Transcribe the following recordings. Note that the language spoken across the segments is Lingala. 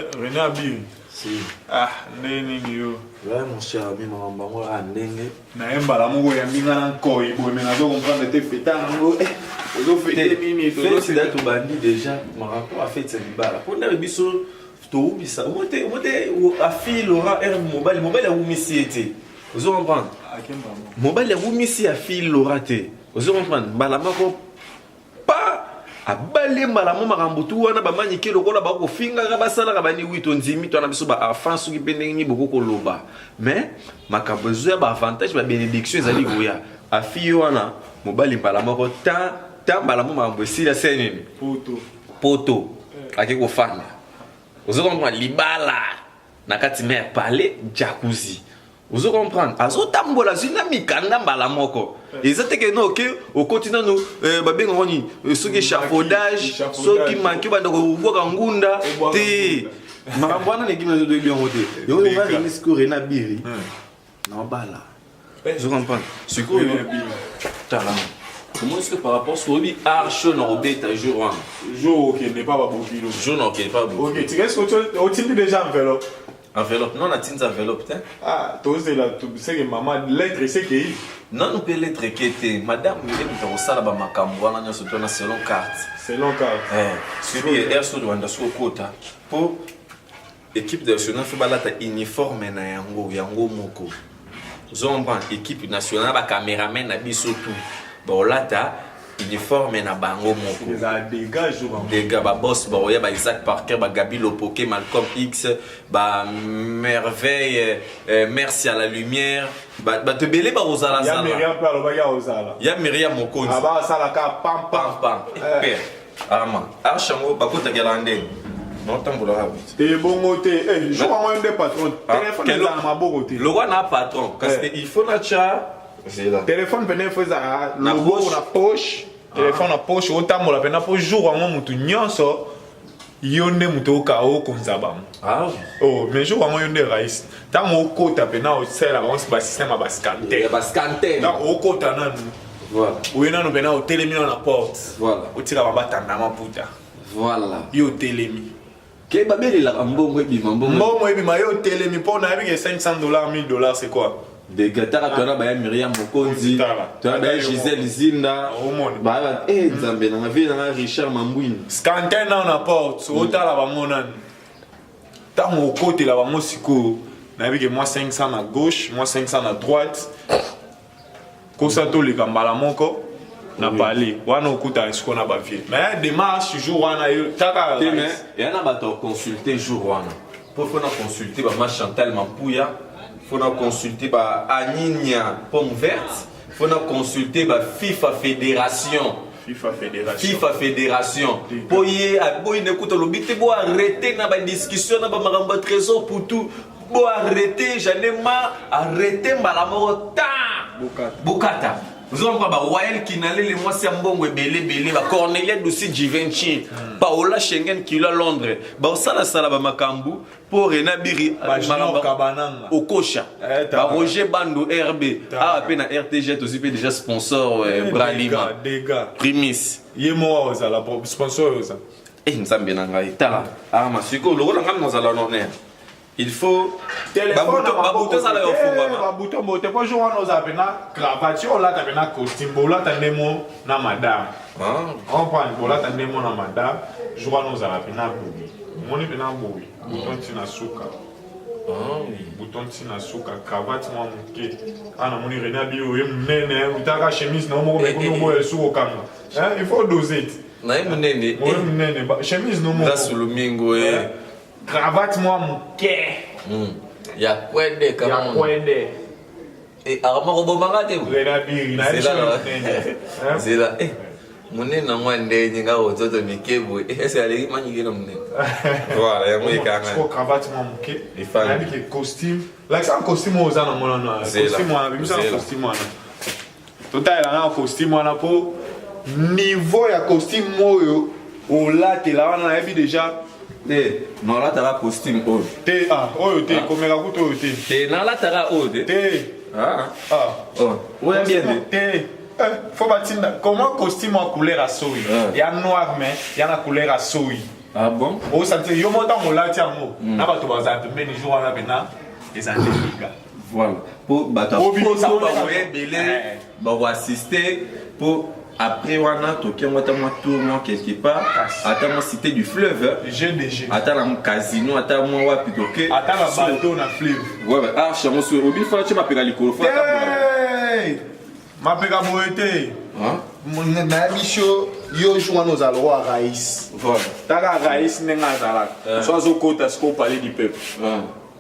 René Abi. Si. Ah, nini yo. Ouais, mon cher ami, maman, moi, à Nenge. Na embala mo ya minga na koi, bo mais na zo comprendre te feta ngo. Ozo fete nini, to c'est d'être bandi déjà. Mon rapport a fait cette bala. Pour na biso to ubisa. Mote a fille Laura R mobile a umisi été. Ozo comprendre. Akemba mo. Mobile a umisi a fille Laura te. Ozo comprendre. Bala mako pas abale malamu makambutu wana bamanyi ke lokola bako finga ka basala ka bani wito nzimi to na biso ba enfance ki pendengi boko koloba mais makabezo ya ba avantage ba bénédiction ezali koya afi wana mobali malamu ko ta malamu makambo esila senini poto ake ko fanga ozo comprendre libala na kati mer parler jacuzzi ozo comprendre azo tambola zina mikanda mbala moko ezate ke no ke au continent no babenga ngoni soki échafaudage soki manki banda ko boka ngunda te makambo wana ne kimna do bien côté yo va venir scorer na biri na bala ozo comprendre siko yo tala comment est-ce que par rapport sur lui arche no beta jour Jour qui n'est pas beaucoup kilo. jour no qui pas beaucoup OK, tu qu'est-ce que tu as déjà enveloppe? enveloppe non la tinte enveloppe hein Ah, toi c'est là, tu sais que maman lettre c'est que non nous peut lettre qui était madame il est dans sala ba makambo wana nyoso tona selon carte selon carte. celui est sur le ndasco kota pour équipe nationale faut balata uniforme na yango moko zomba équipe nationale ba cameraman na biso tout bolata uniforme na bango moko Les dégâts jour. des gars ba boss ba oya ba Isaac Parker ba Gabi Lopoke Malcolm X ba merveille merci à la lumière ba te belé ba ozala Ya Myriam pa lo ba ya ozala. ya Myriam Mokonzi Aba sala ka pam pam. pam père ama archango ba kota galande non tambola rapide Et bon côté, je vois un des patrons. Téléphone est dans ma bonne côté. le roi n'a patron parce que il faut na cha c'est là Téléphone venait faire na poche na poche. Téléphone na poche otambola pena po jour wa mutu nyonso yonde mutu ka o konzaba. ah Oh, mais jour wa yonde rais. Tant o kota pena o sela on ba système ba scanner. ba scanner Donc o kota nanu. voilà O yena no pena o télémi na porte. voilà O tira ba tanda ma puta. voilà Yo télémi. ke babeli la mbongo ebima mbongo Mbongo ebi yo télémi po na bi $500 $1000 c'est quoi? de gatara tona ba Myriam Mokonzi tona ba Gisèle Zinda ba nzambe na vie na Richard Mambwini Scanner na porte, o tala ba monani. Tant au côté là ba mo siko, na bi ke moi 500 à gauche, moi 500 à droite. Kosa to le kambala moko na parler. Wana okuta esiko na ba vie. Mais démarche jour wana yo taka. mais yana ba to consulter jour wana pour faut na consulter ba ma Chantal Mampuya faut na consulter ba Aninia Pomme Verte faut na consulter ba FIFA Fédération FIFA Fédération pour y aboy n'écoute le bité bo arrêter na ba discussion na ba makambo trésor pour tout bo arrêter j'en ai marre arrêter mbala moko ta bukata vous avez ba Wael qui n'allait les mois c'est mbongo belé ba Cornelia Dussi Givenchy Paola Schengen qui à Londres ba sala ba makambu pour René Biri Kabananga Okosha ba Roger Bando RB a peine RTG aussi déjà sponsor Bralima dégâts Primis yemo oza la sponsor oza nzambe na ngai tala masiko lokola ngam nazala noner il faut téléphone ba bouton ça la ofungama ba bouton bote po jour wana oza pena cravate ola ta pena costume bola ta ndemo na madame on prend bola ta ndemo na madame jour wana oza pena boui moni pena boui bouton tina suka bouton tina suka cravate mo muke ana moni René Abi o munene utaka chemise na mo ko mo esuko kanga il faut doser na munene munene chemise no mo za sulumingo cravate moi muke ya kwende kama ya kwende arama ko bomanga te René Abi na c'est là munene na mwande nyinga ototo mikebo ese ali manyike na munene voilà ya mwikanga ko cravate moi muke ifani na ke costume like ça costume oza na mona na costume wana bimisa costume wana total na costume wana po niveau ya costume moyo olatela wana na yebi déjà te non la tara costume oyo te oyo te komeka kutu oyo te te na la tara oyo te oya bien te faut batinda comment costume en couleur à soyi ya noir mais ya na couleur à soyi Ah bon? Oh, ça te yo montant mon là tiens mo. Na ba to ba za pembe ni jour wana bena les antéliga. Voilà. Pour bato Pour ça ba voyer belé, ba assister pour après wana toke moi tour quelque part. Attends moi cité du fleuve. GDG. Attends la casino, attends moi wapi toke. Attends la bateau na fleuve. Ouais, ah chamo sur obi fa tu m'appelles likolo fa ta. Ma pega boete. Hein? Na bicho yo joua nos alrois raïs. Voilà. Taka raïs nenga zala. Soit zo kota sko parler du peuple.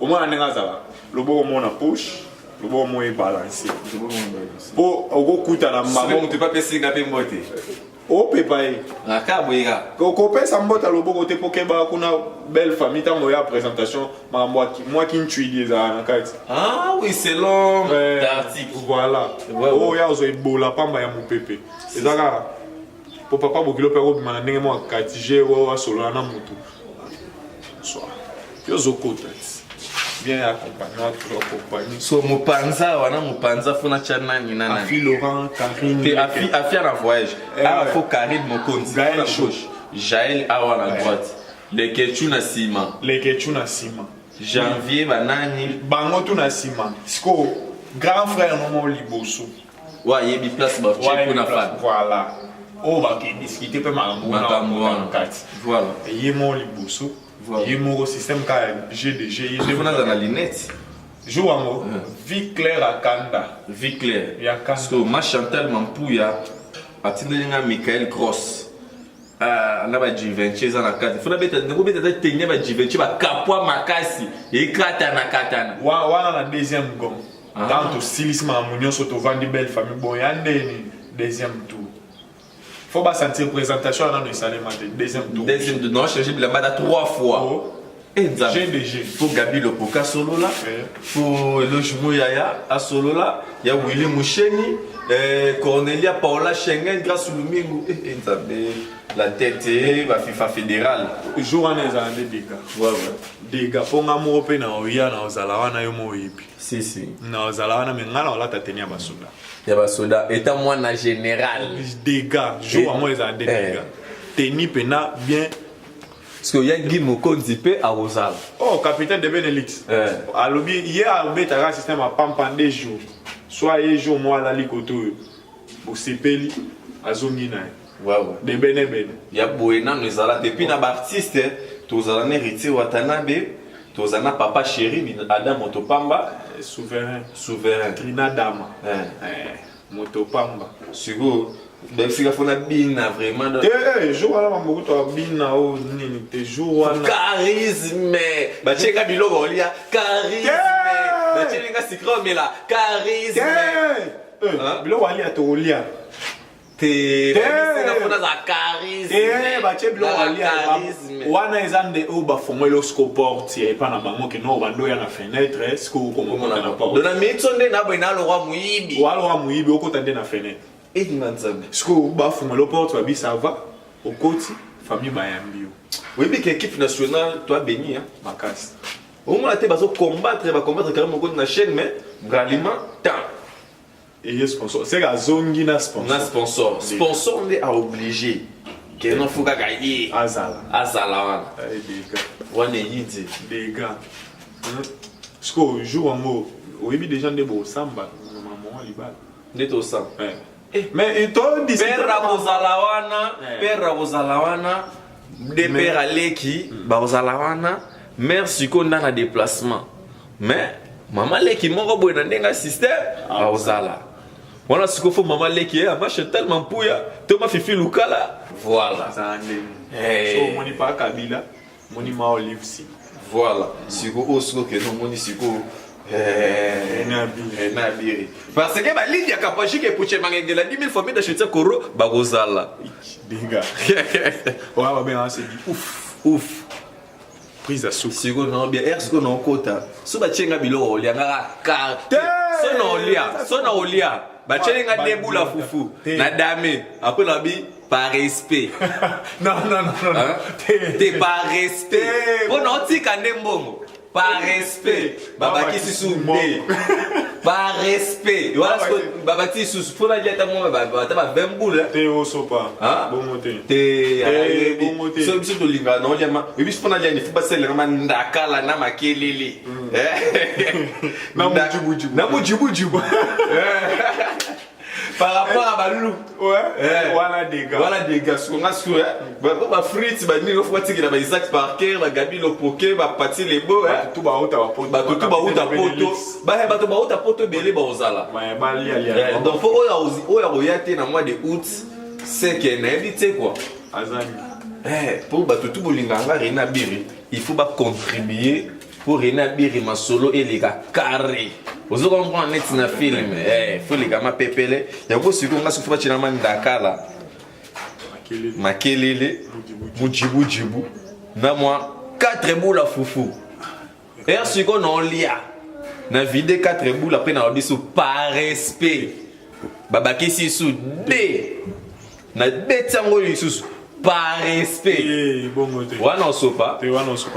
Au moins nenga zala. Le bon mon na push, le bon mon est balancé. Pour au kuta na maman tu pas penser ngape mbote. O pepaye. Aka boyega. Ko pesa mbota lo boko te pokeba kuna belle famille tango ya présentation moi qui ntui des na kati. Ah oui, c'est long l'article. Voilà. Oh ya zo ebola pamba ya mopepe. Ezaka pour papa bokilo pero bima ndenge mo kati je wa solo na mutu. Soir. Yo zo kota. Bien accompagné, toujours accompagné. So Mopanza, wana Mopanza funa chana ni nana. Afi Laurent, Karine. Afi en voyage. Ah, faut Karine Mokonzi. Gaël à gauche. Jaël awa à droite. Les Ketchu na Sima. Les Ketchu na Sima. Janvier banani. Bango tu na Sima. Siko grand frère nomo liboso. Ouais, yebi place ba check pour na fan. Voilà. Oh ba ki discuter pe makambo na kati. Voilà. Yemo liboso. Voilà. Il y a mon système GDG. Il y a dans la lunette. Joue en mot. Vie claire à Kanda. Vie claire. Il y a Kanda. So, ma Chantal Mampouya, a tindelinga Michael Cross. Ah, na ba Givenchy za na kati. Funa beta ngo beta tenye ba Givenchy ba kapwa makasi. E katana katana. Wana na deuxième gong. Tant au stylisme à Mounion soto vandi belle famille boyande ni deuxième tour. Faut pas sentir présentation dans le salé matin. Deuxième tour. Deuxième tour. Non, changer la bada 3 fois. Et GDG. Faut Gabi Lopoka solo là. Faut Lojimo Yaya à solo là. Il y a Willy Moucheni, Cornelia Paola Schengen grâce au Lumingo. Et la tête va FIFA fédérale. Jour en des dégâts. Ouais. Dégâts. Pour nga mo pe na oya na ozalawana yo mo yipi. Si. Na ozalawana me ngala wala tatenia basoda. Ya basoda état moi na général. Dégâts. Jour en mo les a des dégâts. Teni pena bien. Parce que y a Guy Mokonzi pe à Rosal. Oh, capitaine de Benelix. Alobi hier albé un système à pampan des jours. Soit un jour moi la likoto. Au sepeli azongina. Ouais. De Benebene. Ya boena nous ala depuis na artiste, tous ala héritier Watanabe, tous ana papa chéri Adam Motopamba, souverain. Trina Dama. Motopamba. Sugo. Ben si la fona bina vraiment. Je vois là mambo to bina o nini te jour wana. Charisme. Ba cheka biloko olia charisme. Ba cheka sikro mais la charisme. Biloko olia to olia. Te la fona za charisme. Ba che biloko olia wana ezande o ba fongelo scoporte et pas na bango ke no bando ya na fenêtre est-ce que comment on a pas. Dona mitsonde na boina lo roi muibi. Wa lo roi muibi o kotande na fenêtre. Et Manzambe. Est-ce que vous avez le porte, ça va au côté, famille Bayambio. Oui, mais l'équipe nationale, toi béni, hein, ma casse. Au moins, tu vas combattre carrément contre la chaîne, mais vraiment, tant. Et il sponsor. C'est la zone qui n'a sponsor. Sponsor. Sponsor, on est obligé. Qu'il n'en faut qu'à gagner. Azala. Des gars. On est yidi. Des gars. Est-ce que joue en mot, oui, des gens de beau samba, maman, libal. N'est au sang. Mais toi, dis Père Bozalawana, des pères Aleki, Bozalawana, mère Suko dans le déplacement. Mais maman Leki, mon robot est dans un système, Bozala. Voilà ce qu'il faut, maman Leki, ma tellement pouya, Thomas Fifi Lukala. Voilà. Ça en est pas Kabila, mon ima Olive si. Voilà. Suko Osko, que non, mon Suko. Nabiri. Parce que ma ligne ya kapashi ke puche mangengela 10 000 familles d'acheter koro bagozala. Dinga. Ouais, va bien c'est dit ouf. Prise à soupe. Sigo non bien er sigo non kota. So ba chenga bilo olianga ka. So na olia. Ba chenga debula fufu. Na dame. Après la bi par respect. Non. T'es par respect. On non tika ndembongo. par respect babaki sisu nde par respect voilà ce que babati sisu pour la dieta mo bata ba bembula te osopa bon moté te so biso to linga no jama biso pour la dieta faut pas sel rama ndakala na makelele na mujibu par rapport à Balou, voilà des gars. Ce qu'on a sur ma frites, bah ni faut dire que Isaac Parker, la Gabi le poké, bah parti les beaux, tout ba auta poto, bah tout ba auta poto, bah tout ba auta poto belé ba ozala. Bah lia. Donc faut oya na mois de août, c'est que na éviter quoi. Azani. Pour bah tout bolinganga Rena Biri, il faut pas contribuer pour Rena Biri ma solo et les gars carré. Vous comprenez net na film faut les gars ma pepele ya ko siko nga sufa china mandakala makelele mujibu na moi 4 boules à foufou et siko non lia na vide 4 boules après na biso par respect babaki sisu d na betango lisusu par respect bon moté wana sopa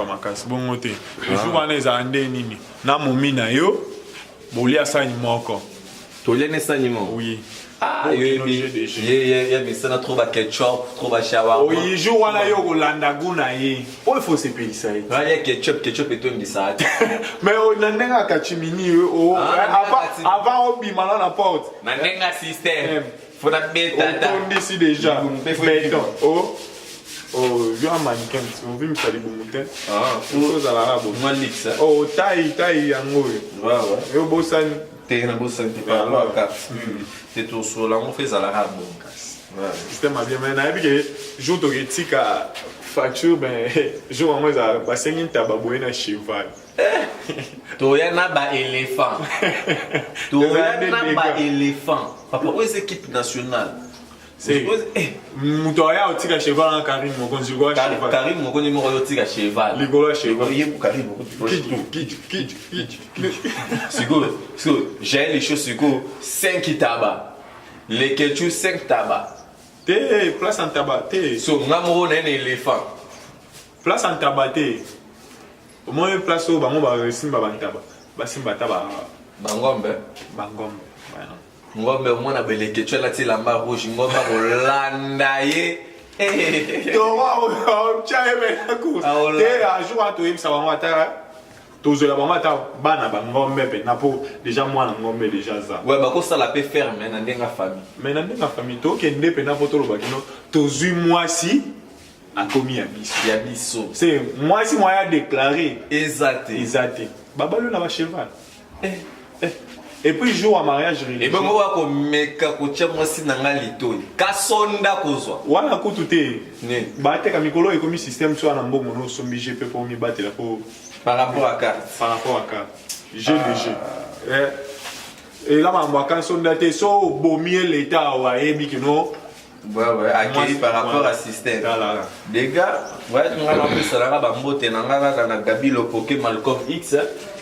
makas bon moté jour wana za ande nini na momina yo Bolia Sanimoko. Tolene Sanimo. Oui. Ah, mais ça n'a trop de ketchup, trop de shawarma. Oui, il joue à yo Rolanda Guna. Oh, il faut se payer ça. Il y a ketchup et tout le ça. Mais on a un kachimini. Avant, on bima dans la porte. On a un système. Faut la mettre. On dit déjà. Oh. Oh, je suis un mannequin, on veut me faire des bons moutons. Ah, chose à l'arabe. Moi, l'ix. Oh, taille, en haut. Ouais. Et au Bossan. T'es un Bossan, t'es pas là, t'es tout sur là, on fait à l'arabe. Ouais, système a bien, mais n'a pas que jour de éthique à facture, ben, jour en moi, ça va c'est une tababoué na cheval. Toi, n'a pas éléphant. Toi, n'a pas éléphant. Papa, où est l'équipe nationale? C'est Moutoya au tigre cheval en Karim Mokonzi cheval. Karim Mokonzi mo tigre cheval. Ligolo cheval. Karim Kid. Sigo, j'ai les choses sigo 5 tabac. Les ketchup 5 tabac. Té place en tabac té. So ngamo na un éléphant. Place en tabac té. Au moins place au bango ba simba bantaba. Ba simba taba bangombe. Voilà. Ngombe mwana beleke tu la lamba rouge ngombe Rolanda ye to chae me ku te a jour à toi ça va mata to la mata bana ba ngombe pe na po déjà mwana ngombe déjà ça ouais ba ko ça la peut faire mais na ndenga famille to ke ndé pe na photo lo bakino to zui moi si a commis ya biso c'est moi si moi a déclaré exact baba le na ba cheval et puis jour à mariage religieux. Et ben moi ko meka ko tia mwasi nanga litoi. Kasonda kozwa. Wana ko tuté. Ne. Ba te ka mikolo e komi système so na mbongo no sombi GP pour mi battre la pour par rapport à carte. GDG. Et là ma mwaka sonda te so bomi l'état wa ebi kino. Ouais, accueilli par rapport à système. Les gars, ouais, on a appris ça là ba mbote nanga na Gabi le Poké Malcolm X.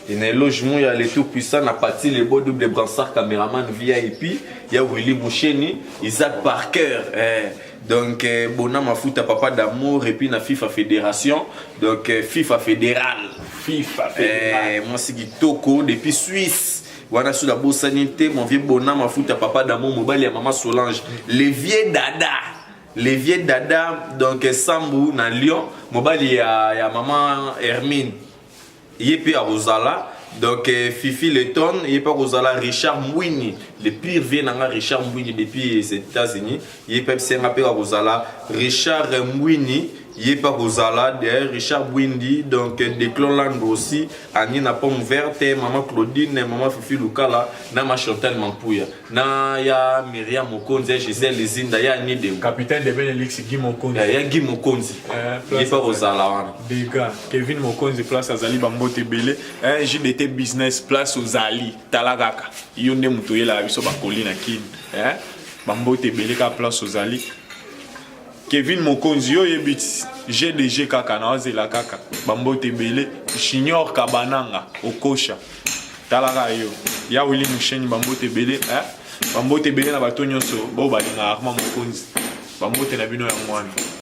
Il y a un logement, il y a les tout puissants, on a parti les beaux double brassard caméraman VIP, il y a Willy Moucheni, Isaac Parker, donc Bonam a foutu papa d'amour et puis na FIFA Fédération, donc FIFA Fédéral. Moi c'est Toko depuis Suisse. Voilà sous la bourse sanité, mon vieux Bonam a foutu papa d'amour, mobile et maman Solange, les vieux dada, donc Sambou na Lyon, mobile et à maman Hermine. Il est à Rosala, donc Fifi Letton, il est à Rosala, Richard Mouini, le pire vient à Richard Mouini depuis les États-Unis, il est à Rosala, Richard Mouini, il est à Rosala, derrière Richard Mouini, donc de Cloland aussi, Annie na pomme verte, maman Claudine, maman Fifi Lukala, Nama Chantal Mampouya, na ya Myriam Mokonzi, Gisèle Lezinda, ya Nidem. Capitaine de Benelix, Guy Mokonzi. Ya Guy Mokonzi, il est à Rosala. Des gars, Kevin Mokonzi, place à Zali Bambote Belé, JDT Business, place aux Zali, Talagaka. Yonde Moutoye la biso bakoli na kin. Bambote Belé, place aux Zali. Kevin Mokonzi, yo yebit GDG kaka na ozela kaka. Bambote Belé, Junior Kabananga, Okosha. Talaga yo. Ya Willy Moucheni Bambote Belé, Bambote Belé na bato nyonso, bo balinga Armand Mokonzi. Bambote na bino ya mwana.